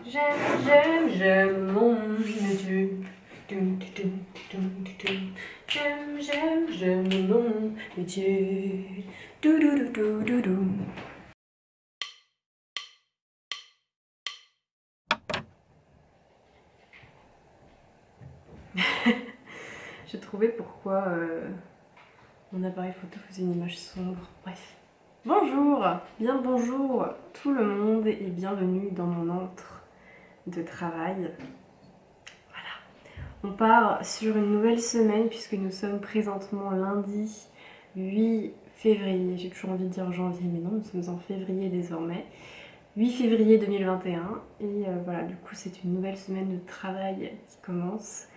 J'aime mon YouTube. J'aime mon YouTube. J'ai trouvé pourquoi mon appareil photo faisait une image sombre. Bref. Bonjour, bien bonjour tout le monde et bienvenue dans mon antre de travail. Voilà. On part sur une nouvelle semaine puisque nous sommes présentement lundi 8 février. J'ai toujours envie de dire janvier, mais non, nous sommes en février désormais. 8 février 2021 et voilà, du coup c'est une nouvelle semaine de travail qui commence.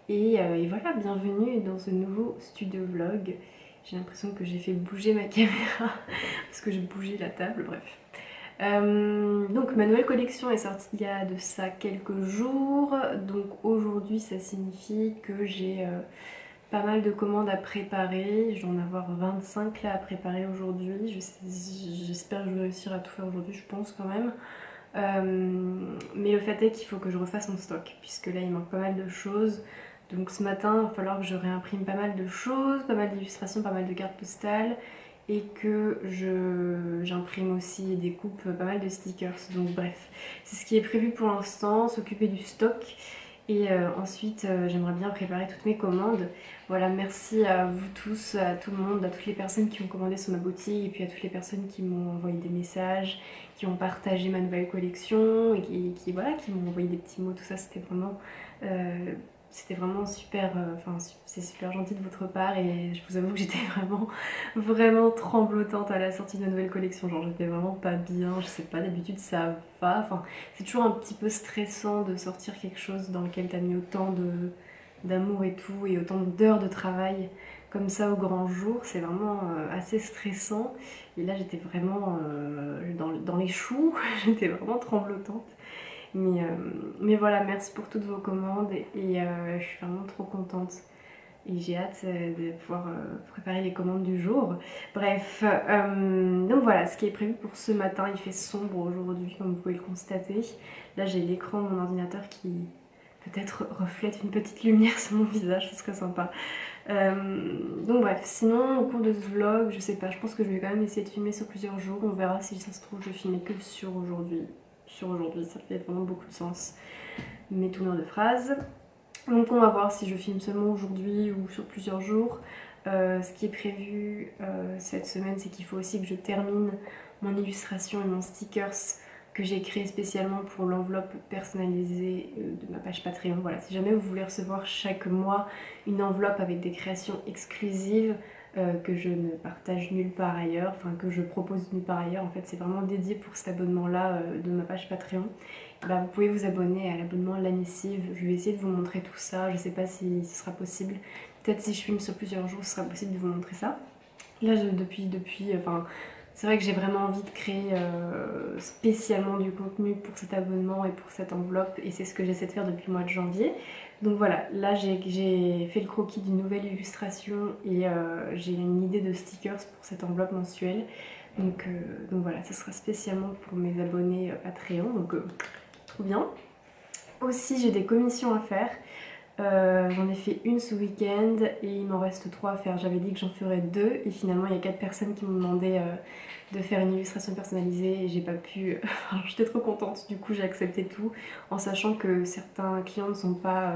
Et voilà, bienvenue dans ce nouveau studio vlog. J'ai l'impression que j'ai fait bouger ma caméra parce que j'ai bougé la table, bref. Donc ma nouvelle collection est sortie il y a de ça quelques jours. Donc aujourd'hui ça signifie que j'ai pas mal de commandes à préparer. Je dois en avoir 25 là à préparer aujourd'hui. J'espère que je vais réussir à tout faire aujourd'hui, je pense quand même. Mais le fait est qu'il faut que je refasse mon stock puisque là il manque pas mal de choses. Donc ce matin il va falloir que je réimprime pas mal de choses, pas mal d'illustrations, pas mal de cartes postales et que j'imprime aussi et découpe pas mal de stickers. Donc bref, c'est ce qui est prévu pour l'instant, s'occuper du stock. Et ensuite j'aimerais bien préparer toutes mes commandes. Voilà, merci à vous tous, à tout le monde, à toutes les personnes qui ont commandé sur ma boutique et puis à toutes les personnes qui m'ont envoyé des messages, qui ont partagé ma nouvelle collection et qui m'ont envoyé des petits mots, tout ça c'était vraiment super, c'est super gentil de votre part et je vous avoue que j'étais vraiment tremblotante à la sortie de ma nouvelle collection, genre j'étais vraiment pas bien, je sais pas, d'habitude ça va, enfin c'est toujours un petit peu stressant de sortir quelque chose dans lequel t'as mis autant d'amour et tout et autant d'heures de travail comme ça au grand jour, c'est vraiment assez stressant et là j'étais vraiment dans les choux, j'étais vraiment tremblotante. Mais voilà, merci pour toutes vos commandes et je suis vraiment trop contente et j'ai hâte de pouvoir préparer les commandes du jour. Bref, donc voilà ce qui est prévu pour ce matin. Il fait sombre aujourd'hui comme vous pouvez le constater. Là j'ai l'écran de mon ordinateur qui peut-être reflète une petite lumière sur mon visage, ce serait sympa. Donc bref, sinon au cours de ce vlog, je sais pas, je pense que je vais quand même essayer de filmer sur plusieurs jours. On verra si ça se trouve je filmais que sur aujourd'hui. Ça fait vraiment beaucoup de sens, mes tournures de phrases. Donc on va voir si je filme seulement aujourd'hui ou sur plusieurs jours. Ce qui est prévu cette semaine, c'est qu'il faut aussi que je termine mon illustration et mon stickers que j'ai créé spécialement pour l'enveloppe personnalisée de ma page Patreon. Voilà, si jamais vous voulez recevoir chaque mois une enveloppe avec des créations exclusives que je ne partage nulle part ailleurs, enfin que je propose nulle part ailleurs, en fait c'est vraiment dédié pour cet abonnement là de ma page Patreon. Bah, vous pouvez vous abonner à l'abonnement Lanissive, je vais essayer de vous montrer tout ça, je sais pas si ce sera possible, peut-être si je filme sur plusieurs jours ce sera possible de vous montrer ça. Là enfin c'est vrai que j'ai vraiment envie de créer spécialement du contenu pour cet abonnement et pour cette enveloppe et c'est ce que j'essaie de faire depuis le mois de janvier. Donc voilà, là j'ai fait le croquis d'une nouvelle illustration et j'ai une idée de stickers pour cette enveloppe mensuelle. Donc voilà, ce sera spécialement pour mes abonnés Patreon, donc trop bien. Aussi j'ai des commissions à faire. J'en ai fait une ce week-end et il m'en reste 3 à faire. J'avais dit que j'en ferais 2 et finalement il y a 4 personnes qui m'ont demandé de faire une illustration personnalisée et j'ai pas pu. J'étais trop contente, du coup j'ai accepté tout en sachant que certains clients ne sont pas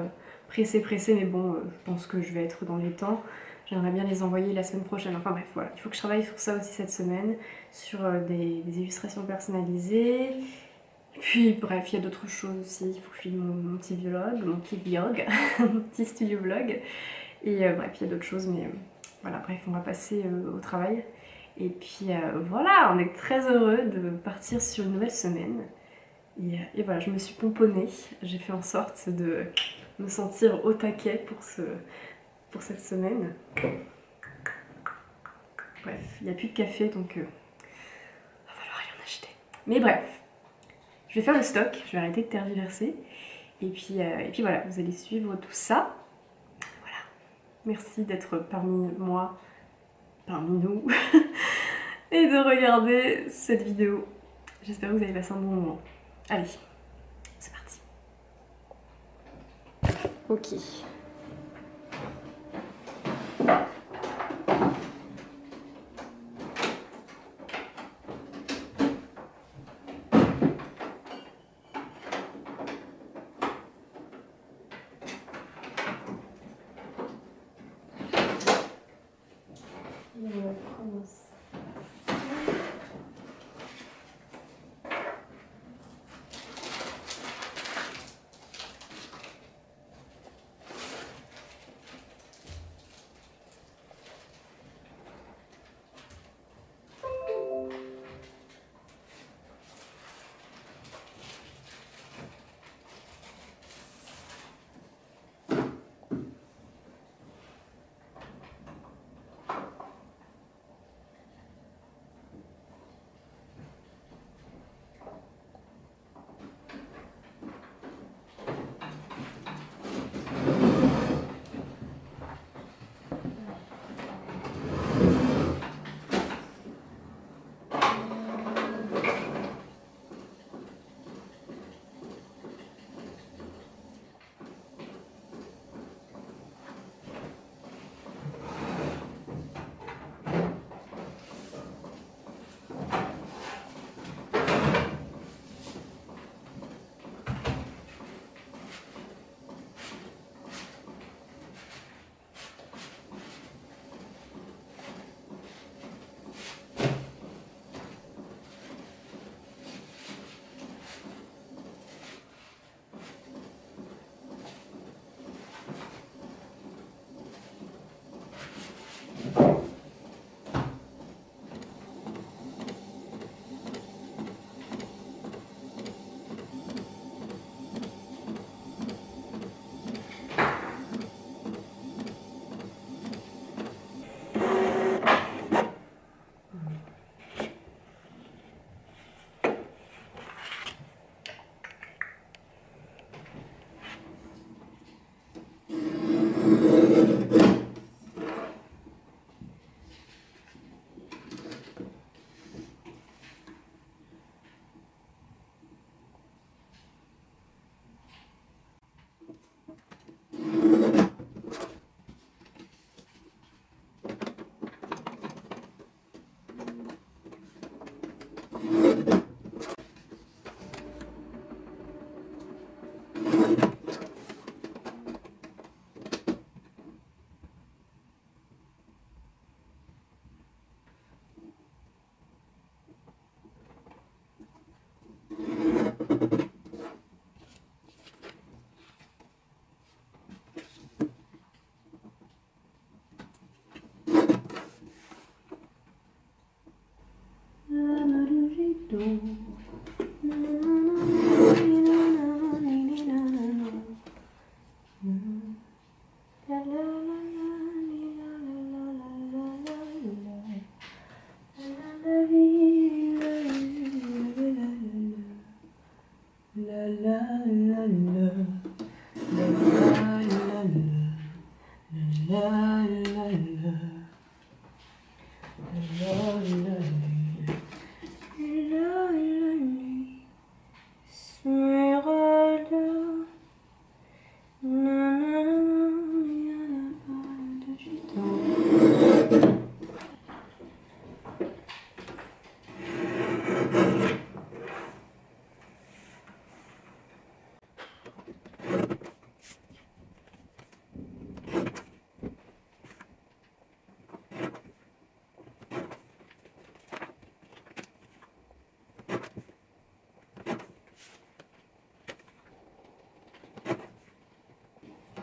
pressés mais bon je pense que je vais être dans les temps. J'aimerais bien les envoyer la semaine prochaine. Enfin bref voilà, il faut que je travaille sur ça aussi cette semaine, sur des illustrations personnalisées. Puis bref, il y a d'autres choses aussi, il faut que je filme mon petit vlog, mon petit studio vlog. Et bref, il y a d'autres choses, mais voilà, bref, on va passer au travail. Et puis voilà, on est très heureux de partir sur une nouvelle semaine. Et voilà, je me suis pomponnée, j'ai fait en sorte de me sentir au taquet pour cette semaine. Bref, il n'y a plus de café, donc va falloir aller en acheter. Mais bref. Je vais faire le stock, je vais arrêter de tergiverser. Et puis voilà, vous allez suivre tout ça. Voilà. Merci d'être parmi moi, parmi nous, et de regarder cette vidéo. J'espère que vous avez passé un bon moment. Allez, c'est Ok.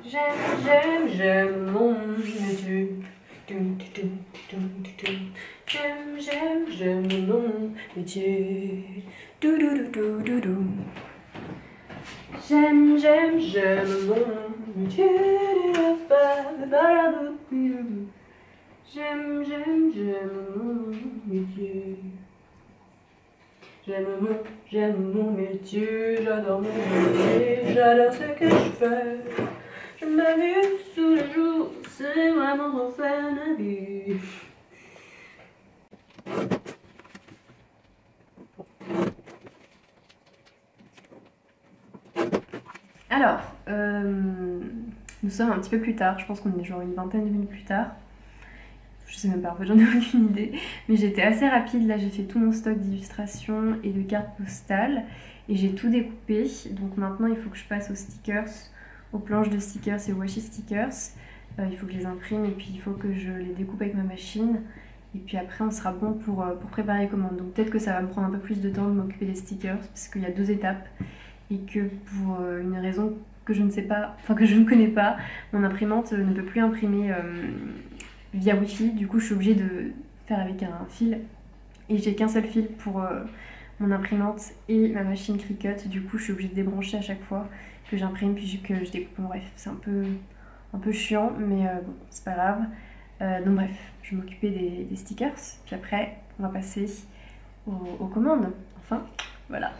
J'aime mon métier. J'aime mon métier. J'aime mon métier. J'aime mon métier. J'aime mon métier, j'adore mon métier, j'adore ce que je fais. Je m'amuse tous les jours, c'est vraiment trop fun à vivre. Alors, Nous sommes un petit peu plus tard, je pense qu'on est genre une vingtaine de minutes plus tard. Je sais même pas, en fait j'en ai aucune idée. Mais j'étais assez rapide, là j'ai fait tout mon stock d'illustrations et de cartes postales. Et j'ai tout découpé. Donc maintenant il faut que je passe aux stickers, aux planches de stickers et aux washi stickers. Il faut que je les imprime et puis il faut que je les découpe avec ma machine. Et puis après on sera bon pour préparer les commandes. Donc peut-être que ça va me prendre un peu plus de temps de m'occuper des stickers parce qu'il y a 2 étapes. Et que pour une raison que je ne sais pas, enfin que je ne connais pas, mon imprimante ne peut plus imprimer via Wi-Fi. Du coup je suis obligée de faire avec un fil. Et j'ai qu'un seul fil pour mon imprimante et ma machine Cricut. Du coup je suis obligée de débrancher à chaque fois que j'imprime puis que je découpe. Bref, c'est un peu chiant, mais bon, c'est pas grave. Donc bref, je vais m'occuper des stickers. Puis après, on va passer aux commandes. Enfin, voilà.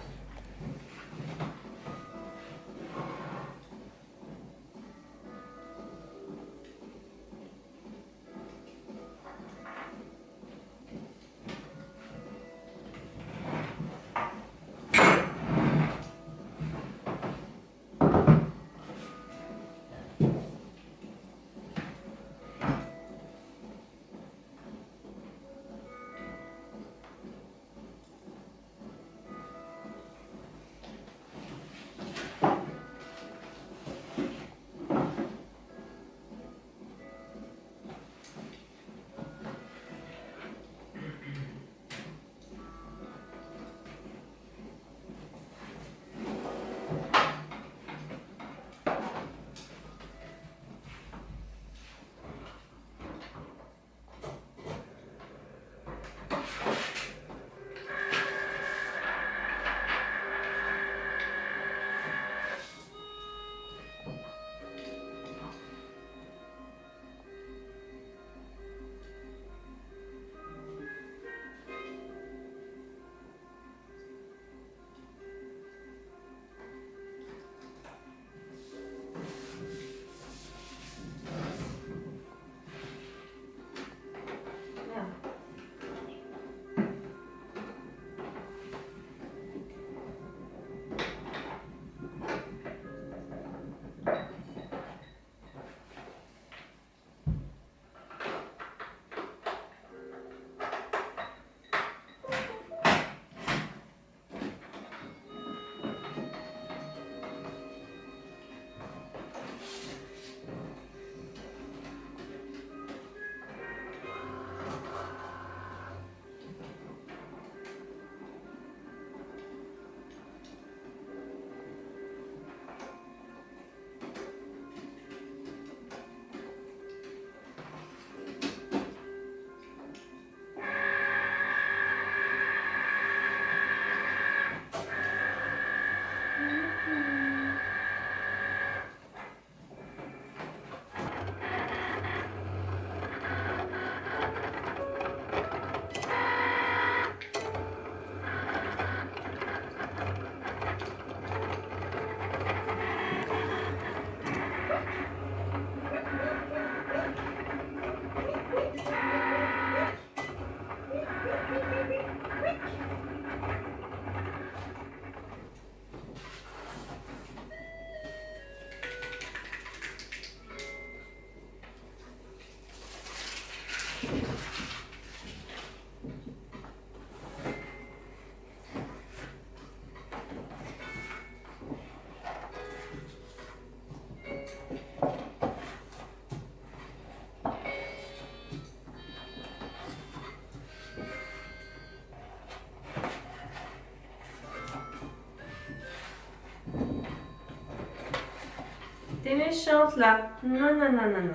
T'es méchante là. Non, non, non, non, non.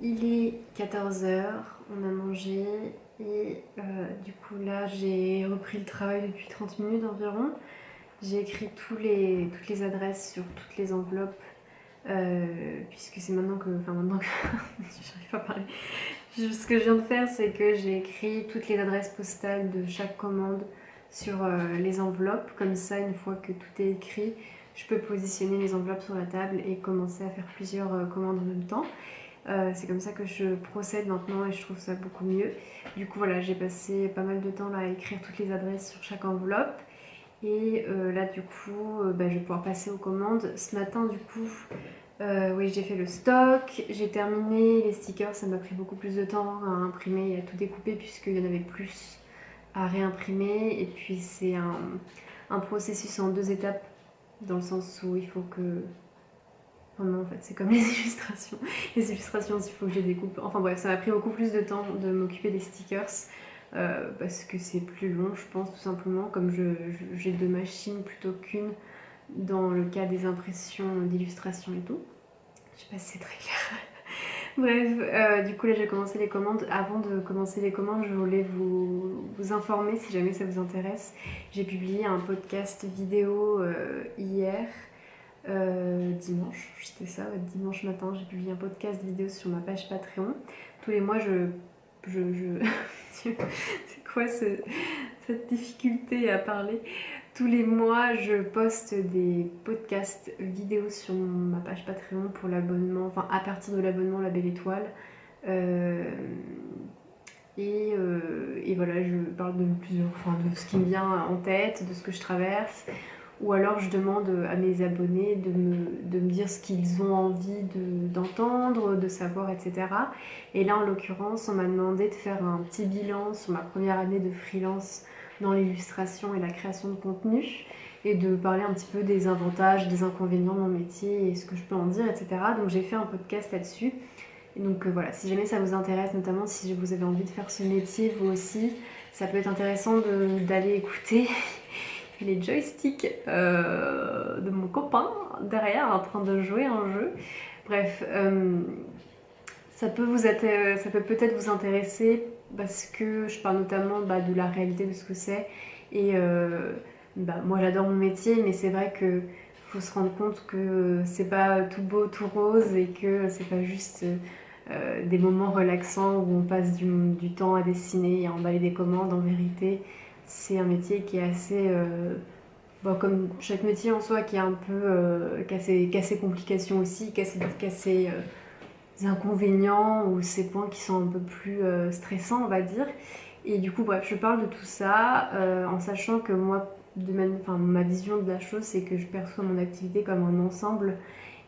Il est 14h, on a mangé et du coup là j'ai repris le travail depuis 30 minutes environ. J'ai écrit toutes les adresses sur toutes les enveloppes puisque c'est maintenant que... Enfin maintenant que... J'arrive pas à parler. Ce que je viens de faire, c'est que j'ai écrit toutes les adresses postales de chaque commande sur les enveloppes. Comme ça, une fois que tout est écrit, je peux positionner les enveloppes sur la table et commencer à faire plusieurs commandes en même temps. C'est comme ça que je procède maintenant et je trouve ça beaucoup mieux. Du coup voilà, j'ai passé pas mal de temps là à écrire toutes les adresses sur chaque enveloppe. Et là du coup, je vais pouvoir passer aux commandes. Ce matin du coup, oui j'ai fait le stock, j'ai terminé les stickers, ça m'a pris beaucoup plus de temps à imprimer et à tout découper puisqu'il y en avait plus à réimprimer. Et puis c'est un processus en 2 étapes dans le sens où il faut que... Oh non, en fait, c'est comme les illustrations. Les illustrations, il faut que je les découpe. Enfin bref, ça m'a pris beaucoup plus de temps de m'occuper des stickers parce que c'est plus long, je pense, tout simplement. Comme j'ai 2 machines plutôt qu'une dans le cas des impressions d'illustration et tout. Je sais pas si c'est très clair. Bref, du coup là j'ai commencé les commandes. Avant de commencer les commandes, je voulais vous informer si jamais ça vous intéresse. J'ai publié un podcast vidéo hier. Dimanche, c'était ça, ouais, dimanche matin, j'ai publié un podcast vidéo sur ma page Patreon. Tous les mois, c'est quoi cette difficulté à parler? Tous les mois, je poste des podcasts vidéo sur ma page Patreon pour l'abonnement, enfin à partir de l'abonnement La Belle Étoile. Euh, et voilà, je parle de plusieurs, enfin de ce qui me vient en tête, de ce que je traverse. Ou alors je demande à mes abonnés de me dire ce qu'ils ont envie d'entendre, de savoir, etc. Et là, en l'occurrence, on m'a demandé de faire un petit bilan sur ma première année de freelance dans l'illustration et la création de contenu, et de parler un petit peu des avantages, des inconvénients de mon métier et ce que je peux en dire, etc. Donc j'ai fait un podcast là-dessus. Et donc voilà, si jamais ça vous intéresse, notamment si vous avez envie de faire ce métier, vous aussi, ça peut être intéressant d'aller écouter les joysticks de mon copain derrière en train de jouer un jeu. Bref, ça peut peut-être vous intéresser parce que je parle notamment de la réalité de ce que c'est. Et moi j'adore mon métier, mais c'est vrai que faut se rendre compte que c'est pas tout beau, tout rose et que c'est pas juste des moments relaxants où on passe du temps à dessiner et à emballer des commandes. En vérité, c'est un métier qui est assez... comme chaque métier en soi, qui est un peu... qui a ses complications aussi, qui a ses inconvénients ou ces points qui sont un peu plus stressants, on va dire. Et du coup, bref, je parle de tout ça en sachant que moi, ma vision de la chose, c'est que je perçois mon activité comme un ensemble.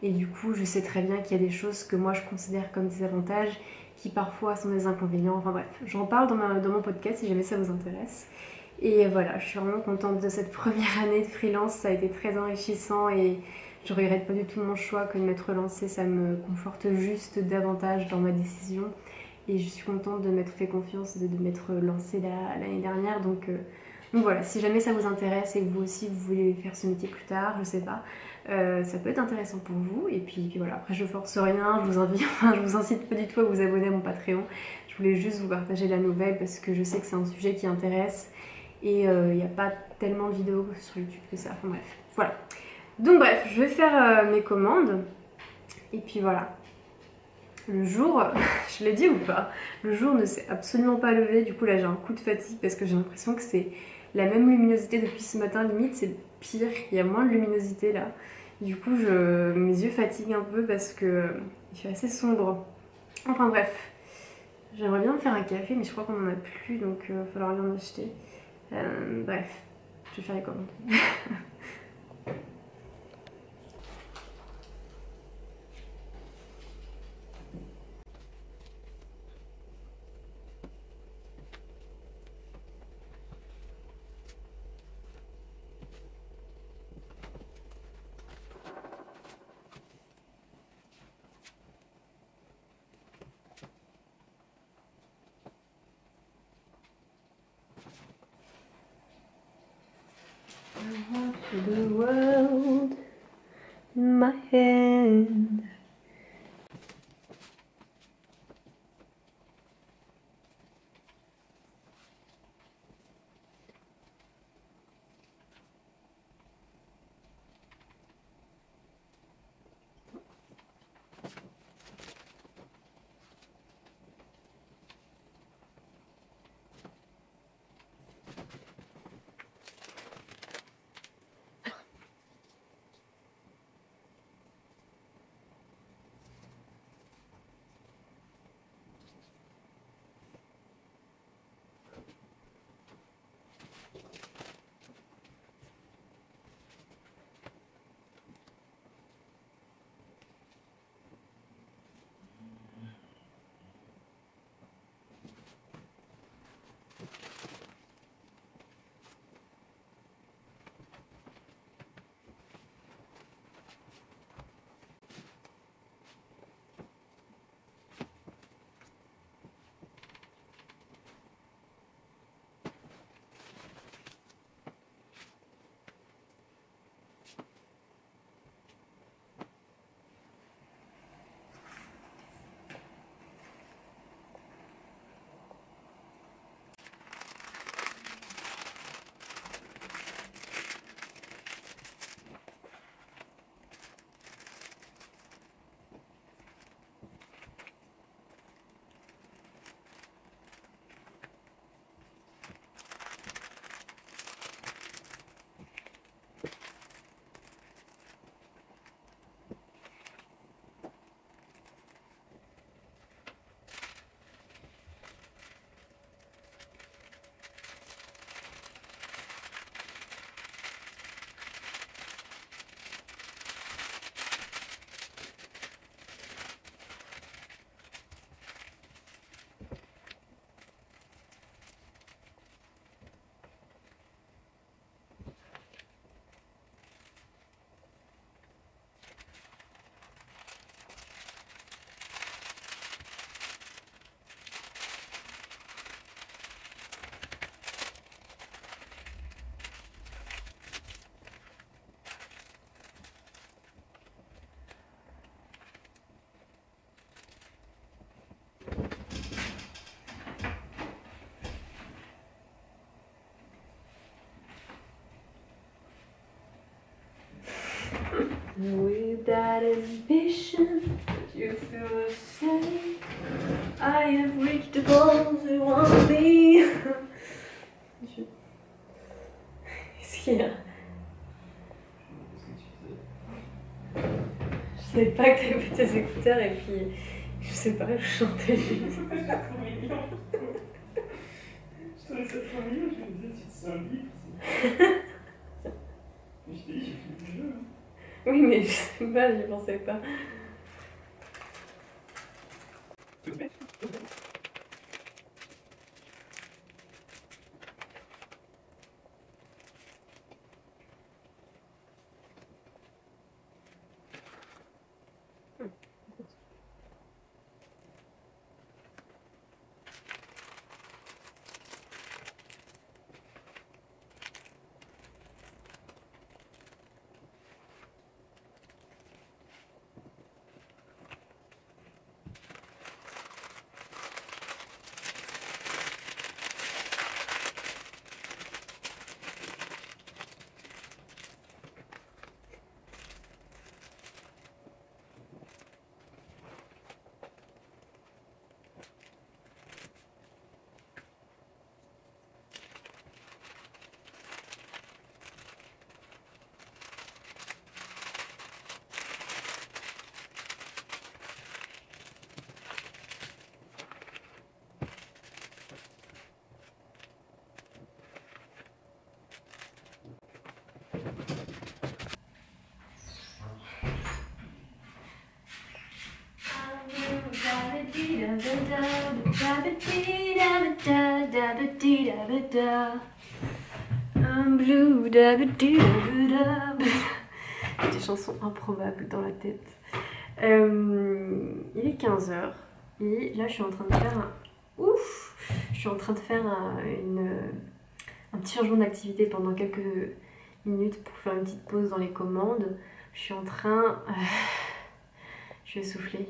Et du coup, je sais très bien qu'il y a des choses que moi je considère comme des avantages qui parfois sont des inconvénients. Enfin bref, j'en parle dans mon podcast si jamais ça vous intéresse. Et voilà, je suis vraiment contente de cette première année de freelance. Ça a été très enrichissant et je regrette pas du tout mon choix que de m'être lancée. Ça me conforte juste davantage dans ma décision. Et je suis contente de m'être fait confiance, de m'être lancée l'année dernière. Donc voilà, si jamais ça vous intéresse et que vous aussi vous voulez faire ce métier plus tard, je sais pas, ça peut être intéressant pour vous. Et puis voilà, après je force rien, je vous incite pas du tout à vous abonner à mon Patreon. Je voulais juste vous partager la nouvelle parce que je sais que c'est un sujet qui intéresse et il n'y a pas tellement de vidéos sur YouTube que ça. Enfin bref, voilà. Donc bref, je vais faire mes commandes et puis voilà. Le jour, je l'ai dit ou pas, le jour ne s'est absolument pas levé. Du coup là j'ai un coup de fatigue parce que j'ai l'impression que c'est la même luminosité depuis ce matin. Limite c'est pire, il y a moins de luminosité là. Du coup mes yeux fatiguent un peu parce que il fait assez sombre. Enfin bref, j'aimerais bien me faire un café mais je crois qu'on en a plus donc il va falloir aller en acheter. Bref, je vais faire les commandes. I want the world in my hand. With that ambition, you feel safe. I have reached the goals you want me. Qu'est-ce qu'il y a? Je savais pas que t'avais tes écouteurs et puis je sais pas, je chantais juste. Je trouvais ça trop mignon, je me disais, tu te sens libre. Je t'ai dit, j'ai fait du jeu. Oui, mais je sais pas, j'y pensais pas. I'm blue, des chansons improbables dans la tête. Il est 15h et là je suis en train de faire un petit changement d'activité pendant quelques minutes pour faire une petite pause dans les commandes. Je suis en train... je vais souffler.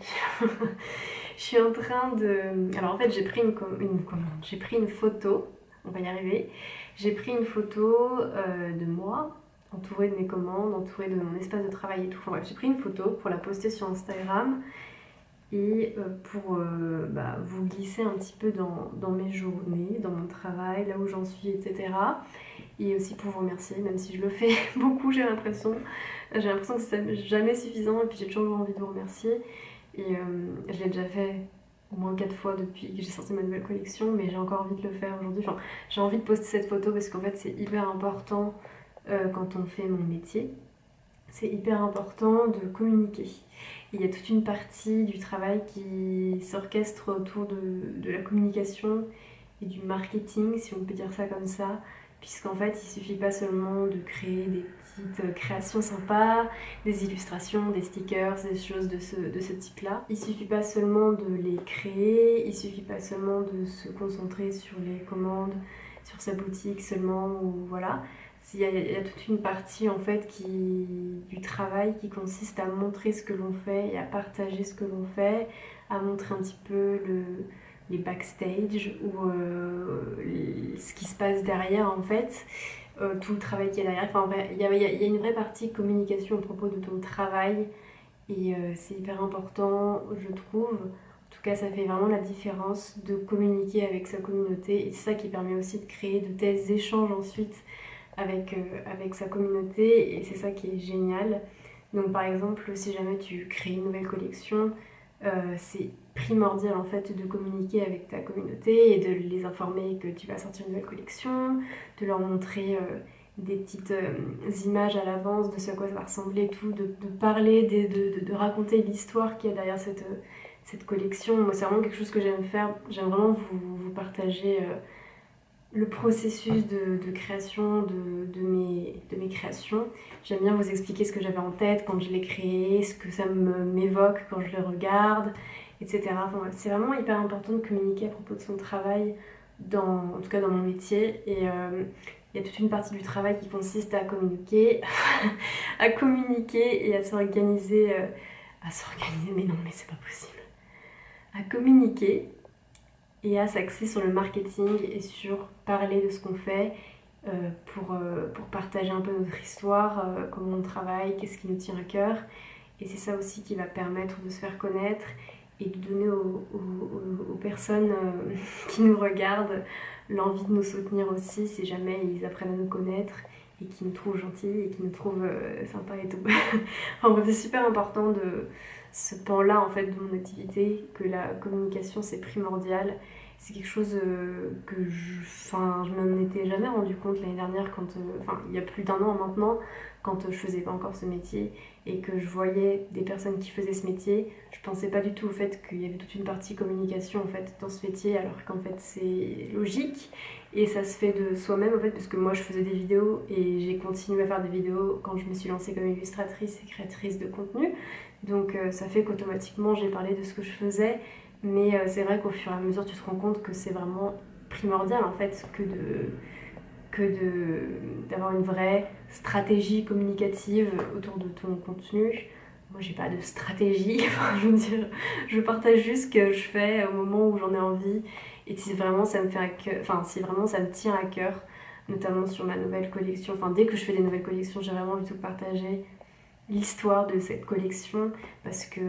Je suis en train de... Alors en fait j'ai pris une commande, j'ai pris une photo, on va y arriver. J'ai pris une photo de moi, entourée de mes commandes, entourée de mon espace de travail et tout. Enfin bref, j'ai pris une photo pour la poster sur Instagram et pour vous glisser un petit peu dans mes journées, dans mon travail, là où j'en suis, etc. Et aussi pour vous remercier, même si je le fais beaucoup, j'ai l'impression que c'est jamais suffisant et puis j'ai toujours envie de vous remercier. Et je l'ai déjà fait au moins 4 fois depuis que j'ai sorti ma nouvelle collection, mais j'ai encore envie de le faire aujourd'hui. Enfin, j'ai envie de poster cette photo parce qu'en fait c'est hyper important quand on fait mon métier. C'est hyper important de communiquer. Il y a toute une partie du travail qui s'orchestre autour de la communication et du marketing, si on peut dire ça comme ça, puisqu'en fait il suffit pas seulement de créer des petites créations sympas, des illustrations, des stickers, des choses de ce type là. Il suffit pas seulement de les créer, il suffit pas seulement de se concentrer sur les commandes, sur sa boutique seulement, ou voilà. Il y a toute une partie en fait du travail qui consiste à montrer ce que l'on fait et à partager ce que l'on fait, à montrer un petit peu les backstage ou ce qui se passe derrière en fait, tout le travail qui est derrière. Enfin, il y a une vraie partie communication à propos de ton travail et c'est hyper important, je trouve. En tout cas, ça fait vraiment la différence de communiquer avec sa communauté et c'est ça qui permet aussi de créer de tels échanges ensuite avec sa communauté et c'est ça qui est génial. Donc par exemple, si jamais tu crées une nouvelle collection, c'est primordial en fait de communiquer avec ta communauté et de les informer que tu vas sortir une nouvelle collection, de leur montrer des petites images à l'avance de ce à quoi ça va ressembler et tout, de parler, de raconter l'histoire qu'il y a derrière cette collection. Moi c'est vraiment quelque chose que j'aime faire, j'aime vraiment vous partager le processus de création de mes créations. J'aime bien vous expliquer ce que j'avais en tête quand je l'ai créé, ce que ça m'évoque quand je le regarde, etc. Enfin, c'est vraiment hyper important de communiquer à propos de son travail, en tout cas dans mon métier. Et il y a toute une partie du travail qui consiste à communiquer, à communiquer et à s'organiser. Mais non, mais c'est pas possible. À communiquer et à s'axer sur le marketing et sur parler de ce qu'on fait pour partager un peu notre histoire, comment on travaille, qu'est-ce qui nous tient à cœur. Et c'est ça aussi qui va permettre de se faire connaître et de donner aux personnes qui nous regardent l'envie de nous soutenir aussi si jamais ils apprennent à nous connaître et qui nous trouvent gentils et qui nous trouvent sympas et tout. En bref, c'est super important de ce pan-là en fait de mon activité, que la communication c'est primordial. C'est quelque chose que je m'en étais jamais rendu compte l'année dernière quand, il y a plus d'1 an maintenant, quand je faisais pas encore ce métier et que je voyais des personnes qui faisaient ce métier, je pensais pas du tout au fait qu'il y avait toute une partie communication en fait dans ce métier, alors qu'en fait c'est logique et ça se fait de soi-même en fait, parce que moi je faisais des vidéos et j'ai continué à faire des vidéos quand je me suis lancée comme illustratrice et créatrice de contenu, donc ça fait qu'automatiquement j'ai parlé de ce que je faisais, mais c'est vrai qu'au fur et à mesure tu te rends compte que c'est vraiment primordial en fait d'avoir une vraie stratégie communicative autour de ton contenu. Moi, j'ai pas de stratégie, je veux dire, je partage juste ce que je fais au moment où j'en ai envie. Et si vraiment ça me fait à cœur, si vraiment ça me tient à cœur, notamment sur ma nouvelle collection, dès que je fais des nouvelles collections, j'ai vraiment envie de partager l'histoire de cette collection parce que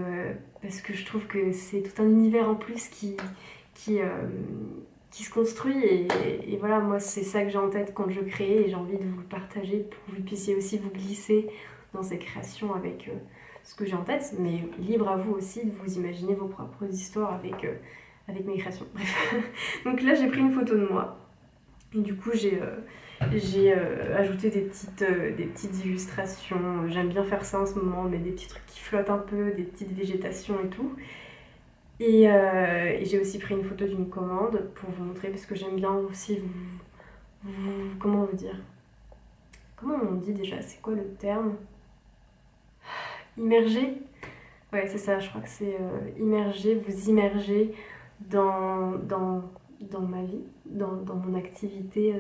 je trouve que c'est tout un univers en plus qui, euh, qui se construit et voilà, moi c'est ça que j'ai en tête quand je crée et j'ai envie de vous le partager pour que vous puissiez aussi vous glisser dans ces créations avec ce que j'ai en tête, mais libre à vous aussi de vous imaginer vos propres histoires avec mes créations. Bref. Donc là j'ai pris une photo de moi et du coup j'ai ajouté des petites illustrations. J'aime bien faire ça en ce moment, mais des petits trucs qui flottent un peu, des petites végétations et tout. Et j'ai aussi pris une photo d'une commande pour vous montrer, parce que j'aime bien aussi comment vous dire? Comment on dit déjà? C'est quoi le terme? Immerger? Ouais, c'est ça, je crois que c'est immerger, vous immerger dans ma vie, dans mon activité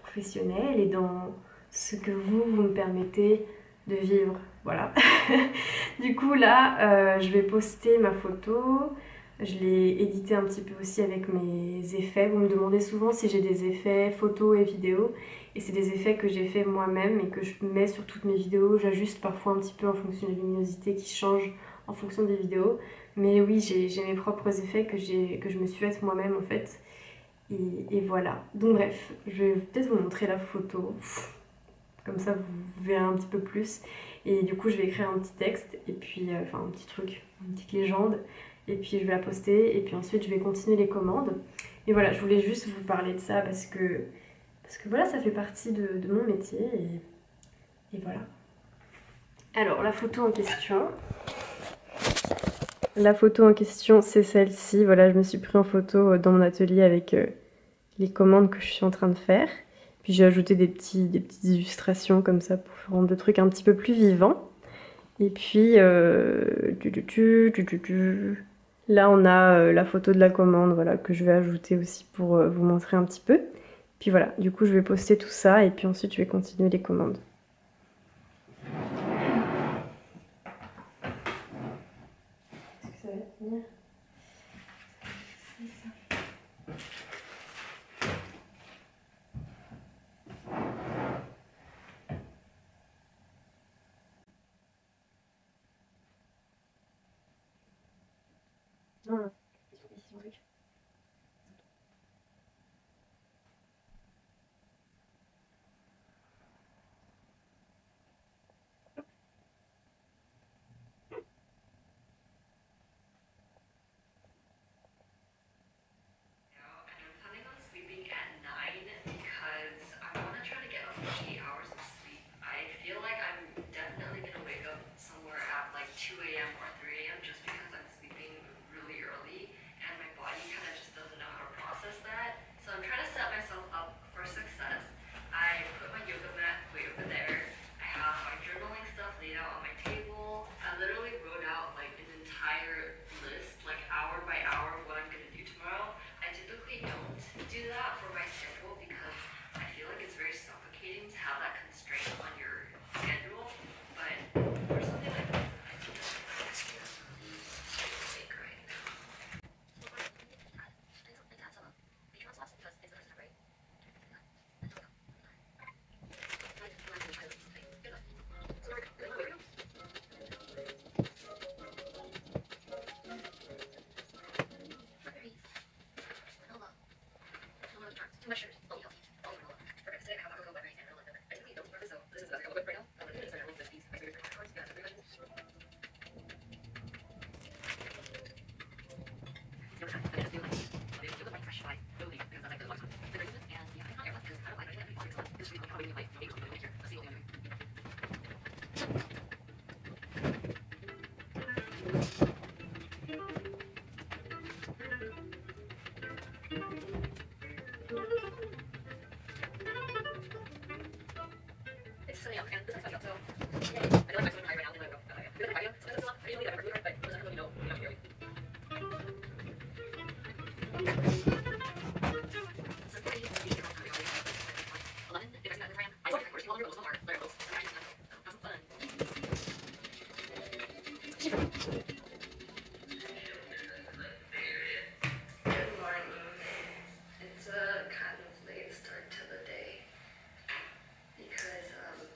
professionnelle et dans ce que vous me permettez de vivre. Voilà. Du coup, là, je vais poster ma photo. Je l'ai édité un petit peu aussi avec mes effets. Vous me demandez souvent si j'ai des effets photos et vidéos. Et c'est des effets que j'ai fait moi-même et que je mets sur toutes mes vidéos. J'ajuste parfois un petit peu en fonction de la luminosité qui change en fonction des vidéos. Mais oui, j'ai mes propres effets que je me suis faite moi-même en fait. Et voilà. Donc bref, je vais peut-être vous montrer la photo. Comme ça, vous verrez un petit peu plus. Et du coup, je vais écrire un petit texte, et puis, un petit truc, une petite légende. Et puis, je vais la poster, et puis ensuite, je vais continuer les commandes. Et voilà, je voulais juste vous parler de ça parce que voilà, ça fait partie de mon métier. Et voilà. Alors, la photo en question. La photo en question, c'est celle-ci. Voilà, je me suis pris en photo dans mon atelier avec les commandes que je suis en train de faire. Puis j'ai ajouté des petites illustrations comme ça pour rendre le truc un petit peu plus vivant. Et puis, là on a la photo de la commande, voilà, que je vais ajouter aussi pour vous montrer un petit peu. Puis voilà, du coup je vais poster tout ça et puis ensuite je vais continuer les commandes. Est-ce que ça va tenir? Non, non. Ici, mon truc.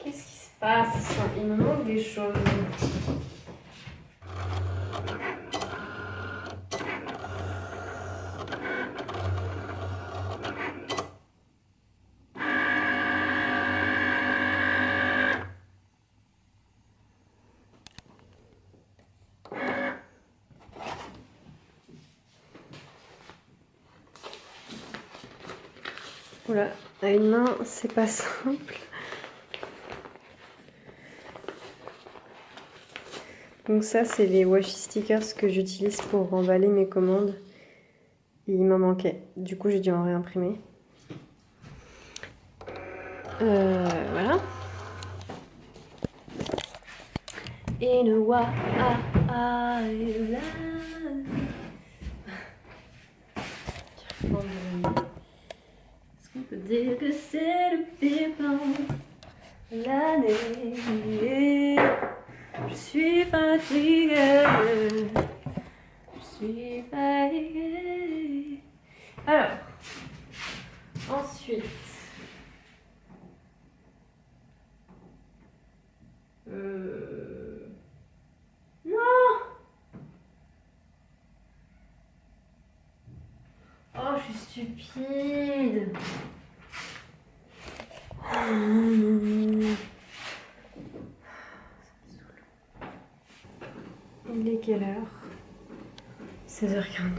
Qu'est-ce qui se passe? Il me manque des choses. Voilà, à une main, c'est pas simple. Donc ça, c'est les washi stickers que j'utilise pour remballer mes commandes. Et il m'en manquait. Du coup, j'ai dû en réimprimer. Voilà. In a while, est-ce qu'on peut dire que c'est le pire plan de l'année? Je suis fatiguée. Je suis fatiguée. Alors, ensuite. Non! Oh, je suis stupide. Il est quelle heure? 16h44.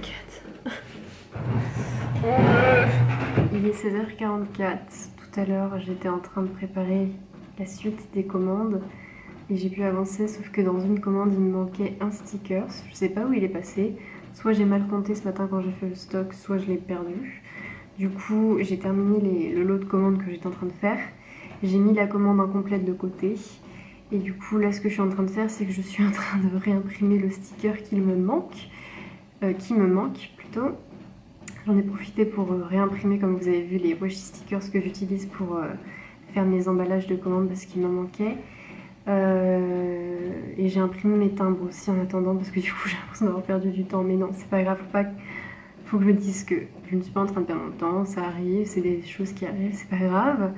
Il est 16h44. Tout à l'heure, j'étais en train de préparer la suite des commandes et j'ai pu avancer, sauf que dans une commande, il me manquait un sticker. Je sais pas où il est passé. Soit j'ai mal compté ce matin quand j'ai fait le stock, soit je l'ai perdu. Du coup, j'ai terminé le lot de commandes que j'étais en train de faire. J'ai mis la commande incomplète de côté. Et du coup, là, ce que je suis en train de faire, c'est que je suis en train de réimprimer le sticker qui me manque plutôt. J'en ai profité pour réimprimer, comme vous avez vu, les washi stickers que j'utilise pour faire mes emballages de commandes parce qu'il m'en manquait. Et j'ai imprimé mes timbres aussi en attendant parce que du coup j'ai l'impression d'avoir perdu du temps. Mais non, c'est pas grave, faut que je dise que je ne suis pas en train de perdre mon temps, ça arrive, c'est des choses qui arrivent, c'est pas grave.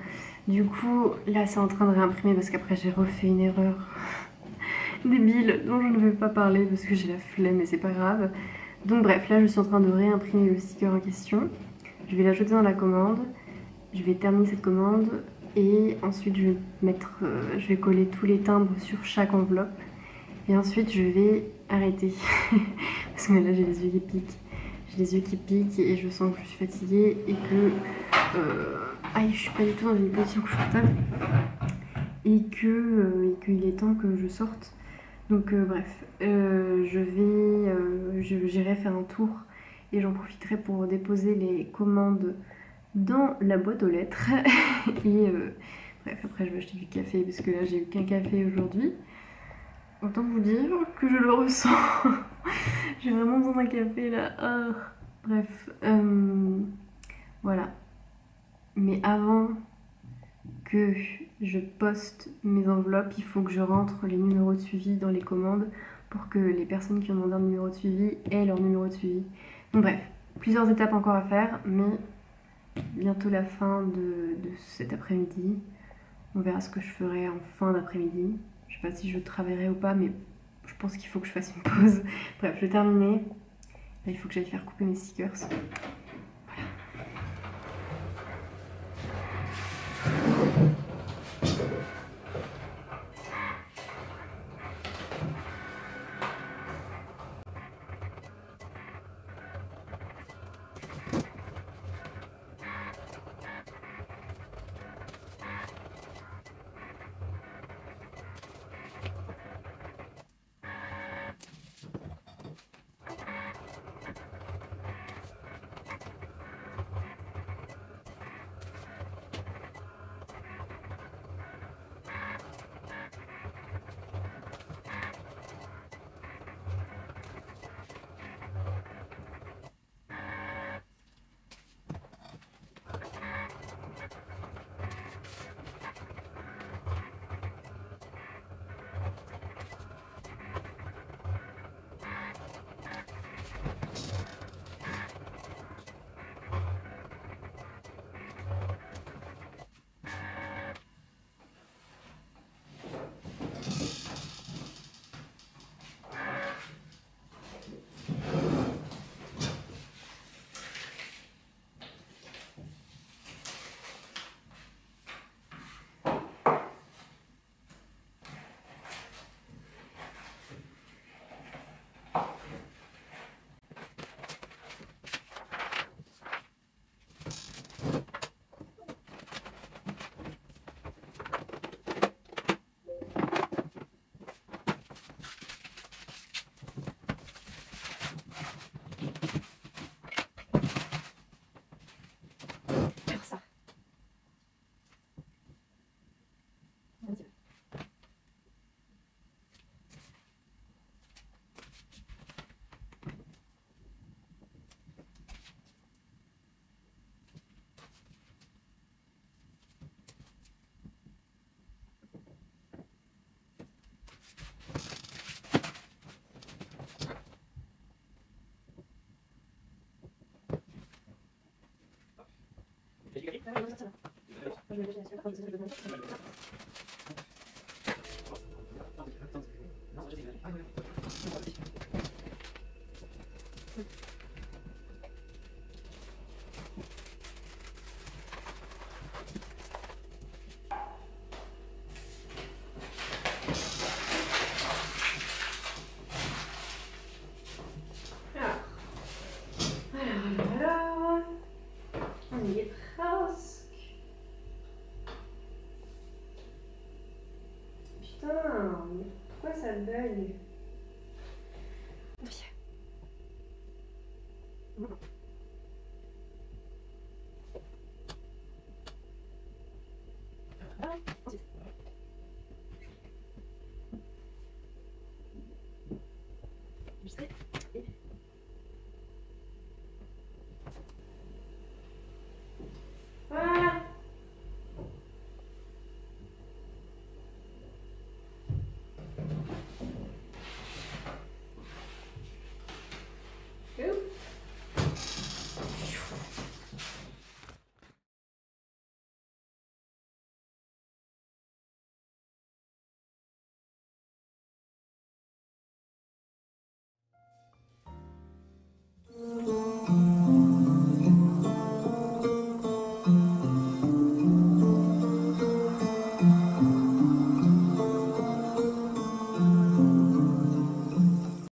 Du coup, là c'est en train de réimprimer parce qu'après j'ai refait une erreur débile dont je ne vais pas parler parce que j'ai la flemme et c'est pas grave. Donc bref, là je suis en train de réimprimer le sticker en question. Je vais l'ajouter dans la commande. Je vais terminer cette commande et ensuite je vais coller tous les timbres sur chaque enveloppe. Et ensuite je vais arrêter parce que là j'ai les yeux qui piquent. J'ai les yeux qui piquent et je sens que je suis fatiguée et que je suis pas du tout dans une position confortable et qu'il est temps que je sorte. Donc bref, j'irai faire un tour et j'en profiterai pour déposer les commandes dans la boîte aux lettres. Et bref, après je vais acheter du café parce que là j'ai eu qu'un café aujourd'hui. Autant vous dire que je le ressens. J'ai vraiment besoin d'un café là. Bref, voilà. Mais avant que je poste mes enveloppes, il faut que je rentre les numéros de suivi dans les commandes pour que les personnes qui ont demandé un numéro de suivi aient leur numéro de suivi. Donc bref, plusieurs étapes encore à faire, mais bientôt la fin de cet après-midi. On verra ce que je ferai en fin d'après-midi. Je sais pas si je travaillerai ou pas, mais je pense qu'il faut que je fasse une pause. Bref, je vais terminer. Là, il faut que j'aille faire couper mes stickers. Alors, on y est presque. Putain, mais pourquoi ça bug?